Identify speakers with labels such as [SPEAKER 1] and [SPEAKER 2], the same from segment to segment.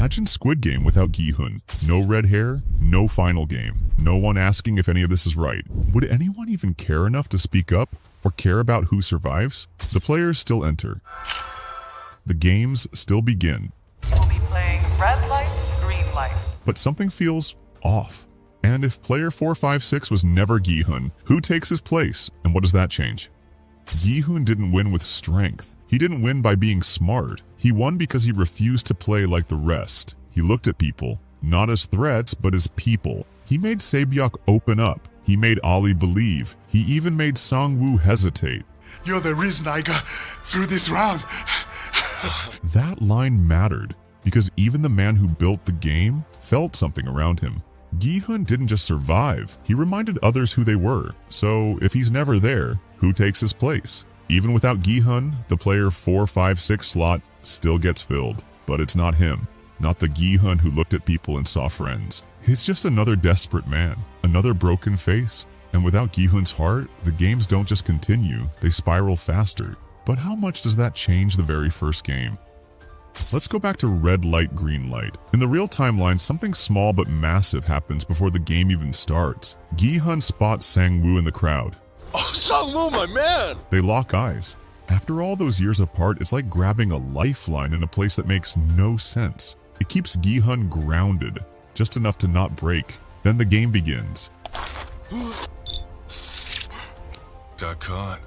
[SPEAKER 1] Imagine Squid Game without Gi-hun. No red hair, no final game. No one asking if any of this is right. Would anyone even care enough to speak up or care about who survives? The players still enter. The games still begin.
[SPEAKER 2] We'll be playing red light, green light.
[SPEAKER 1] But something feels off. And if player 456 was never Gi-hun, who takes his place and what does that change? Gi-hun didn't win with strength. He didn't win by being smart. He won because he refused to play like the rest. He looked at people, not as threats, but as people. He made Sae-byeok open up. He made Ali believe. He even made Sang-woo hesitate.
[SPEAKER 3] You're the reason I got through this round.
[SPEAKER 1] That line mattered, because even the man who built the game felt something around him. Gi-hun didn't just survive, he reminded others who they were. So if he's never there, who takes his place? Even without Gi-hun, the player 456 slot still gets filled. But it's not him, not the Gi-hun who looked at people and saw friends. He's just another desperate man, another broken face. And without Gi-hun's heart, the games don't just continue, they spiral faster. But how much does that change the very first game? Let's go back to red light, green light. In the real timeline, something small but massive happens before the game even starts. Gi-hun spots Sang-woo in the crowd.
[SPEAKER 3] Oh, Sang-woo, my man!
[SPEAKER 1] They lock eyes. After all those years apart, it's like grabbing a lifeline in a place that makes no sense. It keeps Gi-hun grounded, just enough to not break. Then the game begins.
[SPEAKER 3] Got caught.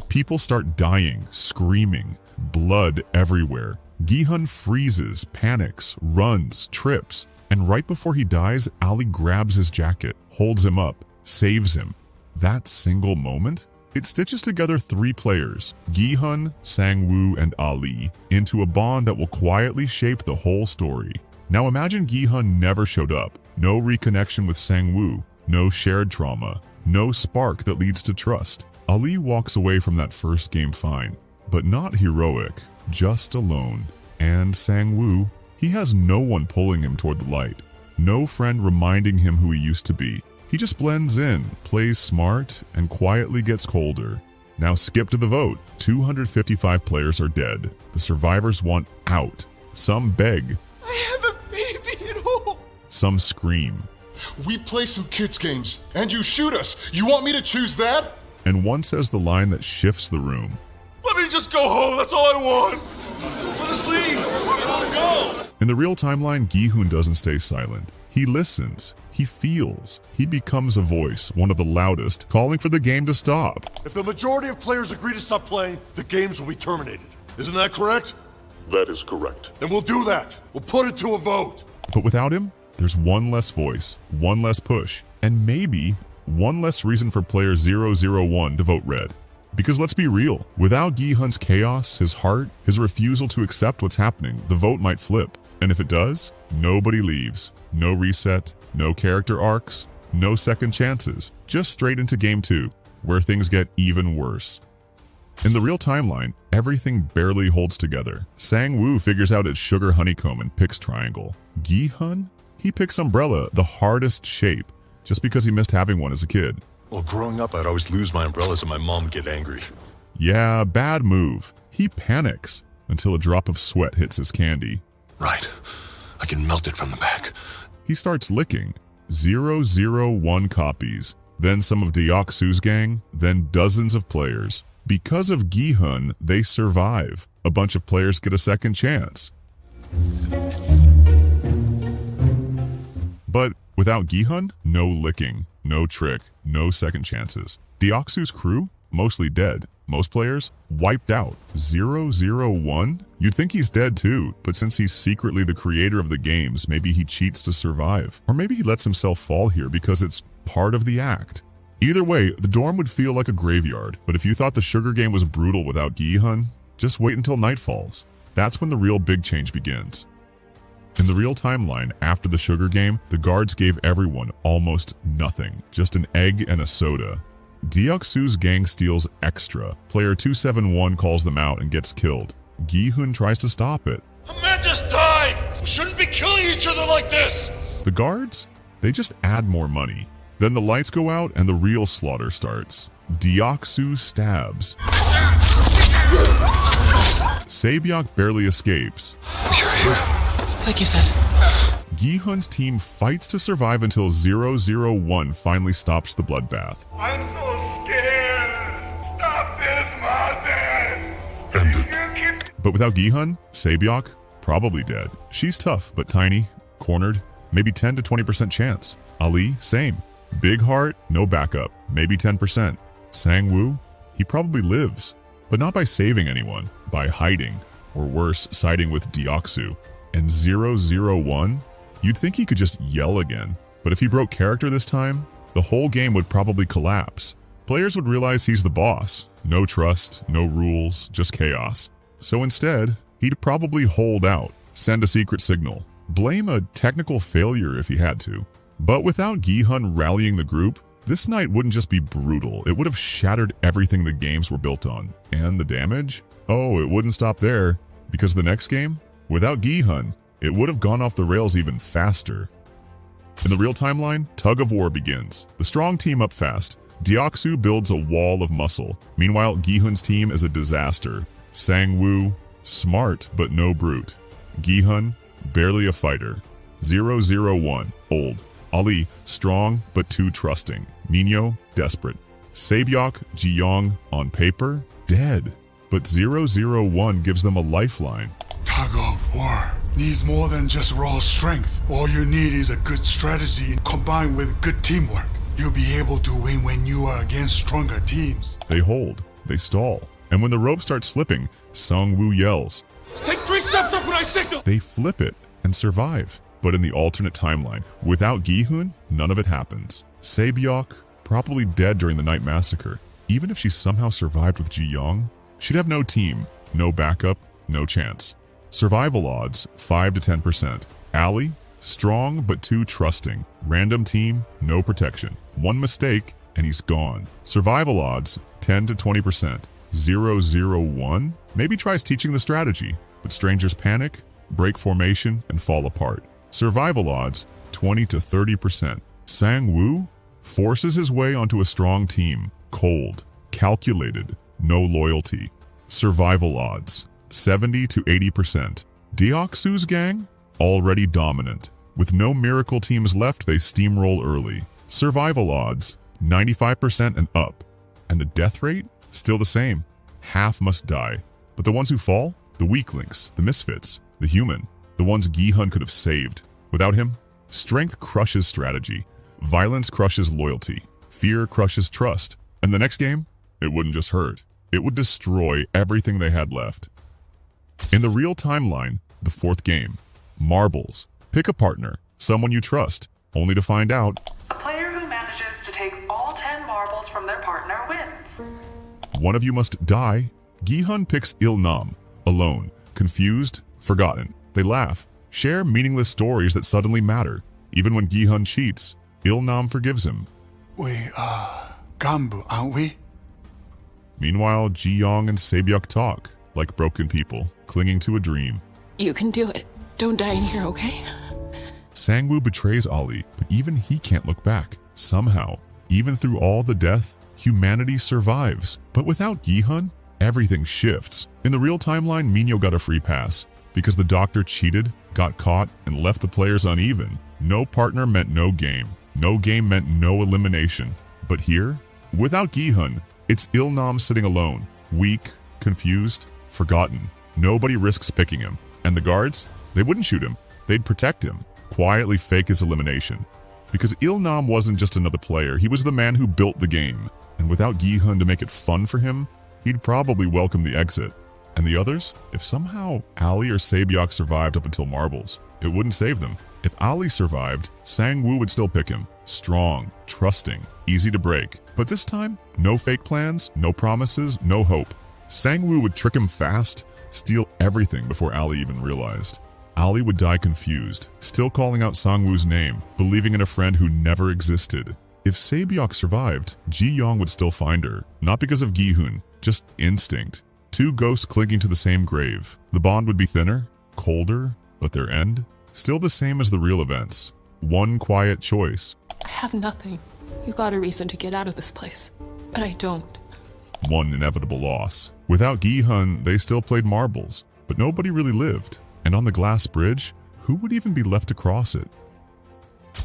[SPEAKER 1] People start dying, screaming, blood everywhere. Gi-hun freezes, panics, runs, trips, and right before he dies, Ali grabs his jacket, holds him up, saves him. That single moment, it stitches together three players, Gi-hun, Sang-woo, and Ali, into a bond that will quietly shape the whole story. Now imagine Gi-hun never showed up. No reconnection with Sang-woo, no shared trauma, no spark that leads to trust. Ali walks away from that first game fine, but not heroic, just alone. And Sang-woo, he has no one pulling him toward the light. No friend reminding him who he used to be. He just blends in, plays smart, and quietly gets colder. Now skip to the vote. 255 players are dead. The survivors want out. Some beg.
[SPEAKER 3] I have a baby at home.
[SPEAKER 1] Some scream.
[SPEAKER 3] We play some kids games, and you shoot us. You want me to choose that?
[SPEAKER 1] And one says the line that shifts the room.
[SPEAKER 3] Let me just go home, that's all I want. Let us leave. Let's go.
[SPEAKER 1] In the real timeline, Gi-hun doesn't stay silent. He listens. He feels. He becomes a voice, one of the loudest, calling for the game to stop.
[SPEAKER 4] If the majority of players agree to stop playing, the games will be terminated. Isn't that correct?
[SPEAKER 5] That is correct.
[SPEAKER 4] Then we'll do that. We'll put it to a vote.
[SPEAKER 1] But without him, there's one less voice, one less push, and maybe one less reason for player 001 to vote red. Because let's be real, without Gi-hun's chaos, his heart, his refusal to accept what's happening, the vote might flip. And if it does, nobody leaves. No reset, no character arcs, no second chances. Just straight into game 2, where things get even worse. In the real timeline, everything barely holds together. Sang-woo figures out it's sugar honeycomb and picks triangle. Gi-hun? He picks umbrella, the hardest shape, just because he missed having one as a kid.
[SPEAKER 4] Well, growing up, I'd always lose my umbrellas and my mom would get angry.
[SPEAKER 1] Yeah, bad move. He panics until a drop of sweat hits his candy.
[SPEAKER 4] Right. I can melt it from the back.
[SPEAKER 1] He starts licking. 001 copies, then some of Deok-soo's gang, then dozens of players. Because of Gi-hun, they survive. A bunch of players get a second chance. But without Gi-hun, no licking, no trick, no second chances. Deok-soo's crew, mostly dead. Most players, wiped out. 001? You'd think he's dead too, but since he's secretly the creator of the games, maybe he cheats to survive. Or maybe he lets himself fall here because it's part of the act. Either way, the dorm would feel like a graveyard, but if you thought the sugar game was brutal without Gi-hun, just wait until night falls. That's when the real big change begins. In the real timeline, after the sugar game, the guards gave everyone almost nothing, just an egg and a soda. Deok-soo's gang steals extra. Player 271 calls them out and gets killed. Gi-hun tries to stop it.
[SPEAKER 4] A man just died! We shouldn't be killing each other like this!
[SPEAKER 1] The guards? They just add more money. Then the lights go out and the real slaughter starts. Deok-soo stabs. Sabyok barely escapes.
[SPEAKER 5] You're here. Like you said.
[SPEAKER 1] Gi-hun's team fights to survive until 001 finally stops the bloodbath.
[SPEAKER 3] I'm so scared. Stop this, Mountain.
[SPEAKER 4] End it.
[SPEAKER 1] But without Gi-hun, Sabyok, probably dead. She's tough, but tiny, cornered, maybe 10 to 20% chance. Ali, same. Big heart, no backup, maybe 10%. Sang-woo, he probably lives, but not by saving anyone, by hiding, or worse, siding with Deoksu. And 001, you'd think he could just yell again, but if he broke character this time, the whole game would probably collapse. Players would realize he's the boss. No trust, no rules, just chaos. So instead, he'd probably hold out, send a secret signal, blame a technical failure if he had to. But without Gi-hun rallying the group, this night wouldn't just be brutal, it would have shattered everything the games were built on. And the damage? Oh, it wouldn't stop there, because the next game, without Gi-hun, it would have gone off the rails even faster. In the real timeline, tug of war begins. The strong team up fast. Deoksu builds a wall of muscle. Meanwhile, Gi-hun's team is a disaster. Sang-woo, smart but no brute. Gi-hun, barely a fighter. 001, old. Ali, strong but too trusting. Minyo, desperate. Sabyok, Ji-young, on paper, dead. But 001 gives them a lifeline.
[SPEAKER 6] Tug of war needs more than just raw strength. All you need is a good strategy combined with good teamwork. You'll be able to win when you are against stronger teams.
[SPEAKER 1] They hold, they stall. And when the rope starts slipping, Sang-woo yells.
[SPEAKER 3] Take 3 steps up when I signal.
[SPEAKER 1] They flip it and survive. But in the alternate timeline, without Gi-hun, none of it happens. Sabyok, probably dead during the night massacre. Even if she somehow survived with Ji-young, she'd have no team, no backup, no chance. Survival odds, 5 to 10%. Ali, strong but too trusting. Random team, no protection. One mistake, and he's gone. Survival odds, 10 to 20%. 001 maybe tries teaching the strategy, but strangers panic, break formation, and fall apart. Survival odds, 20 to 30%. Sang-woo forces his way onto a strong team. Cold, calculated, no loyalty. Survival odds, 70 to 80%. Deoksu's gang, already dominant. With no miracle teams left, they steamroll early. Survival odds, 95% and up. And the death rate, still the same. Half must die. But the ones who fall? The weaklings, the misfits, the human. The ones Gi-hun could have saved. Without him, strength crushes strategy. Violence crushes loyalty. Fear crushes trust. And the next game, it wouldn't just hurt. It would destroy everything they had left. In the real timeline, the fourth game, marbles. Pick a partner, someone you trust, only to find out
[SPEAKER 2] The player who manages to take all 10 marbles from their partner wins.
[SPEAKER 1] one of you must die. Gi-hun picks Il-nam, alone, confused, forgotten. They laugh, share meaningless stories that suddenly matter. Even when Gi-hun cheats, Il-nam forgives him.
[SPEAKER 6] We are Ganbu, aren't we?
[SPEAKER 1] Meanwhile, Ji-young and Sabyok talk, like broken people, clinging to a dream.
[SPEAKER 5] You can do it. Don't die in here, okay?
[SPEAKER 1] Sang-woo betrays Ali, but even he can't look back. Somehow, even through all the death, humanity survives. But without Gi-hun, everything shifts. In the real timeline, Minyo got a free pass, because the doctor cheated, got caught, and left the players uneven. No partner meant no game. No game meant no elimination. But here, without Gi-hun, it's Il-nam sitting alone, weak, confused, forgotten. Nobody risks picking him. And the guards? They wouldn't shoot him. They'd protect him, quietly fake his elimination. Because Il-nam wasn't just another player, he was the man who built the game. And without Gi-hun to make it fun for him, he'd probably welcome the exit. And the others? If somehow Ali or Sabyok survived up until marbles, it wouldn't save them. If Ali survived, Sang-woo would still pick him. Strong, trusting, easy to break. But this time, no fake plans, no promises, no hope. Sang-woo would trick him fast, steal everything before Ali even realized. Ali would die confused, still calling out Sang-woo's name, believing in a friend who never existed. If Sabyok survived, Ji-young would still find her, not because of Gi-hun, just instinct. Two ghosts clinging to the same grave. The bond would be thinner, colder, but their end? Still the same as the real events. One quiet choice.
[SPEAKER 5] I have nothing. You got a reason to get out of this place. But I don't.
[SPEAKER 1] one inevitable loss. Without Gi-hun, they still played marbles, but nobody really lived. And on the glass bridge, who would even be left to cross it?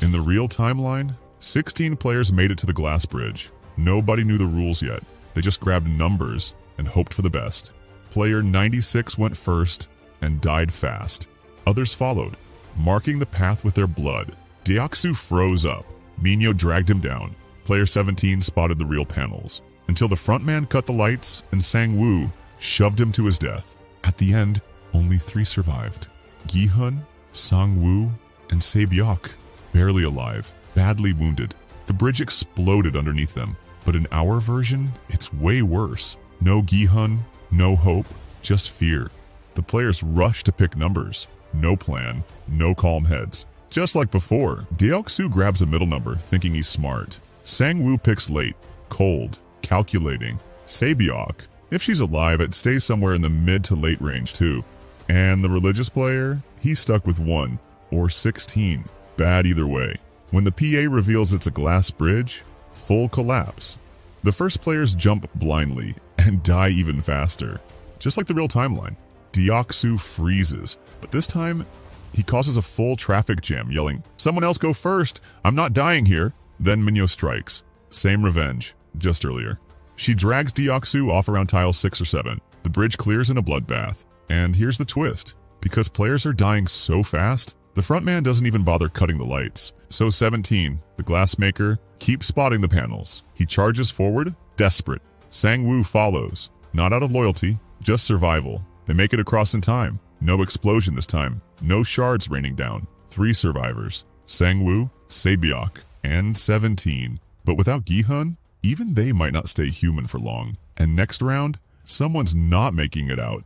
[SPEAKER 1] In the real timeline, 16 players made it to the glass bridge. Nobody knew the rules yet. They just grabbed numbers and hoped for the best. Player 96 went first and died fast. Others followed, marking the path with their blood. Deoksu froze up. Minyo dragged him down. Player 17 spotted the real panels, until the frontman cut the lights and Sang-woo shoved him to his death. At the end, only 3 survived. Gi-hun, Sang-woo, and Se-byok, barely alive, badly wounded. The bridge exploded underneath them, but in our version, it's way worse. No Gi-hun, no hope, just fear. The players rush to pick numbers. No plan, no calm heads. Just like before, Deoksu grabs a middle number, thinking he's smart. Sang-woo picks late, cold, calculating. Se-byok, if she's alive, it stays somewhere in the mid to late range too. And the religious player, he's stuck with 1 or 16. Bad either way. When the PA reveals it's a glass bridge, full collapse. The first players jump blindly and die even faster. Just like the real timeline, Deoksu freezes, but this time he causes a full traffic jam, yelling, "Someone else go first! I'm not dying here!" Then Minyo strikes. Same revenge, just earlier. She drags Deoksu off around tile 6 or 7. The bridge clears in a bloodbath. And here's the twist. Because players are dying so fast, the frontman doesn't even bother cutting the lights. So 17, the glassmaker, keeps spotting the panels. He charges forward, desperate. Sang-woo follows. Not out of loyalty, just survival. They make it across in time. No explosion this time. No shards raining down. 3 survivors. Sang-woo, Se-byok, and 17. But without Gi-hun, even they might not stay human for long. And next round, someone's not making it out.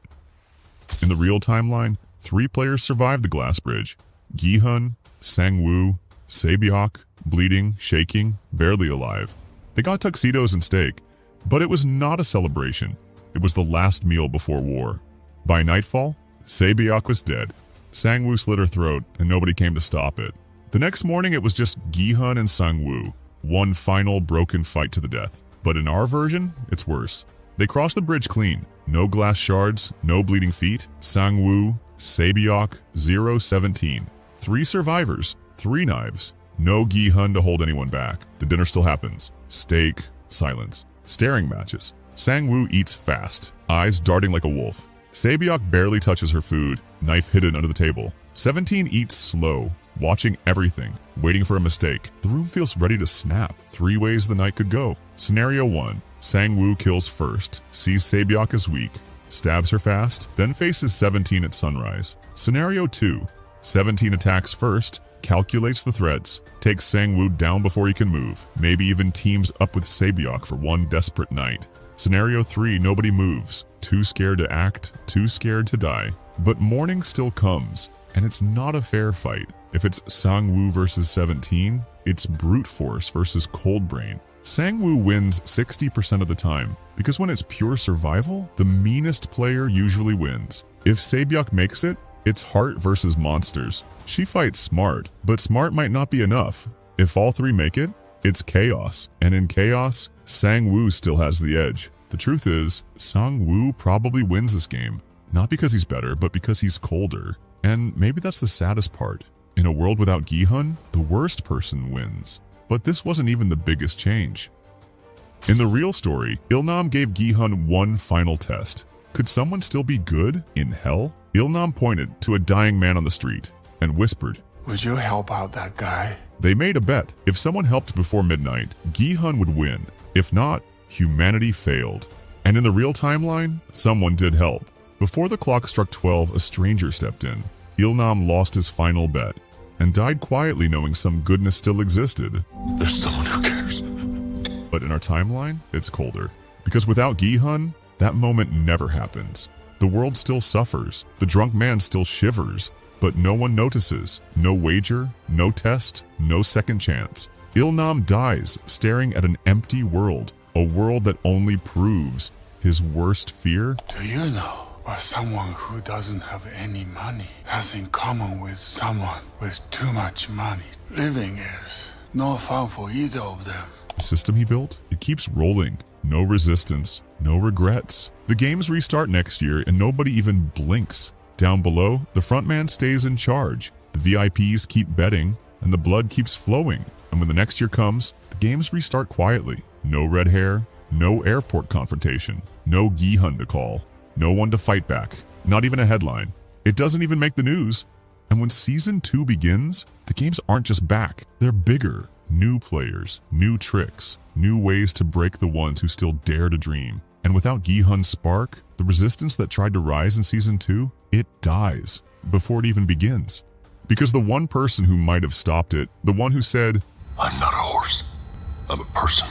[SPEAKER 1] In the real timeline, 3 players survived the glass bridge. Gi-hun, Sang-woo, Se-byok, bleeding, shaking, barely alive. They got tuxedos and steak, but it was not a celebration. It was the last meal before war. By nightfall, Se-byok was dead. Sang-woo slit her throat, and nobody came to stop it. The next morning, it was just Gi-hun and Sang-woo. One final broken fight to the death. But in our version, it's worse. They crossed the bridge clean. No glass shards, no bleeding feet. Sang-woo, Se-byok, 0-17. 3 survivors, 3 knives. No Gi-hun to hold anyone back. The dinner still happens. Steak, silence. Staring matches. Sang-woo eats fast, eyes darting like a wolf. Se-byok barely touches her food, knife hidden under the table. 17 eats slow, watching everything, waiting for a mistake. The room feels ready to snap. 3 ways the night could go. Scenario 1. Sang-woo kills first, sees Se-byok as weak, stabs her fast, then faces 17 at sunrise. Scenario 2. 17 attacks first, calculates the threats, takes Sang-woo down before he can move, maybe even teams up with Se-byok for one desperate night. Scenario 3, nobody moves, too scared to act, too scared to die. But morning still comes, and it's not a fair fight. If it's Sang-woo versus 17, it's brute force versus cold brain. Sang-woo wins 60% of the time, because when it's pure survival, the meanest player usually wins. If Se-byok makes it, it's heart versus monsters. She fights smart, but smart might not be enough. If all 3 make it, it's chaos. And in chaos, Sang-woo still has the edge. The truth is, Sang-woo probably wins this game. Not because he's better, but because he's colder. And maybe that's the saddest part. In a world without Gi-hun, the worst person wins. But this wasn't even the biggest change. In the real story, Il-nam gave Gi-hun one final test. Could someone still be good in hell? Il-nam pointed to a dying man on the street and whispered,
[SPEAKER 6] Would you help out that guy?
[SPEAKER 1] They made a bet. If someone helped before midnight, Gi-hun would win. If not, humanity failed. And in the real timeline, someone did help. Before the clock struck 12, a stranger stepped in. Il-nam lost his final bet and died quietly knowing some goodness still existed.
[SPEAKER 3] There's someone who cares.
[SPEAKER 1] But in our timeline, it's colder. Because without Gi-hun, that moment never happens. The world still suffers. The drunk man still shivers. But no one notices. No wager, no test, no second chance. Il-nam dies, staring at an empty world. A world that only proves his worst fear.
[SPEAKER 6] Do you know what someone who doesn't have any money has in common with someone with too much money? Living is no fun for either of them.
[SPEAKER 1] The system he built, it keeps rolling. no resistance, no regrets. The games restart next year and nobody even blinks. Down below, the frontman stays in charge. The VIPs keep betting and the blood keeps flowing. And when the next year comes, the games restart quietly. No red hair, no airport confrontation, no Gi-hun to call, no one to fight back, not even a headline. It doesn't even make the news. And when Season 2 begins, the games aren't just back, they're bigger. New players, new tricks, new ways to break the ones who still dare to dream. And without Gi-hun's spark, the resistance that tried to rise in Season 2, it dies before it even begins. Because the one person who might have stopped it, the one who said,
[SPEAKER 4] I'm not a horse. I'm a person.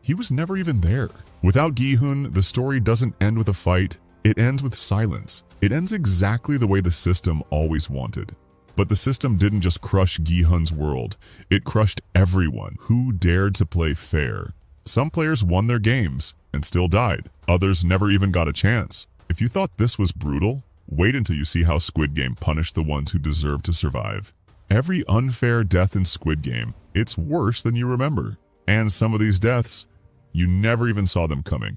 [SPEAKER 1] he was never even there. Without Gi-hun, the story doesn't end with a fight, it ends with silence. It ends exactly the way the system always wanted. But the system didn't just crush Gi-hun's world, it crushed everyone who dared to play fair. Some players won their games and still died. Others never even got a chance. If you thought this was brutal, wait until you see how Squid Game punished the ones who deserved to survive. Every unfair death in Squid Game, it's worse than you remember. And some of these deaths, you never even saw them coming.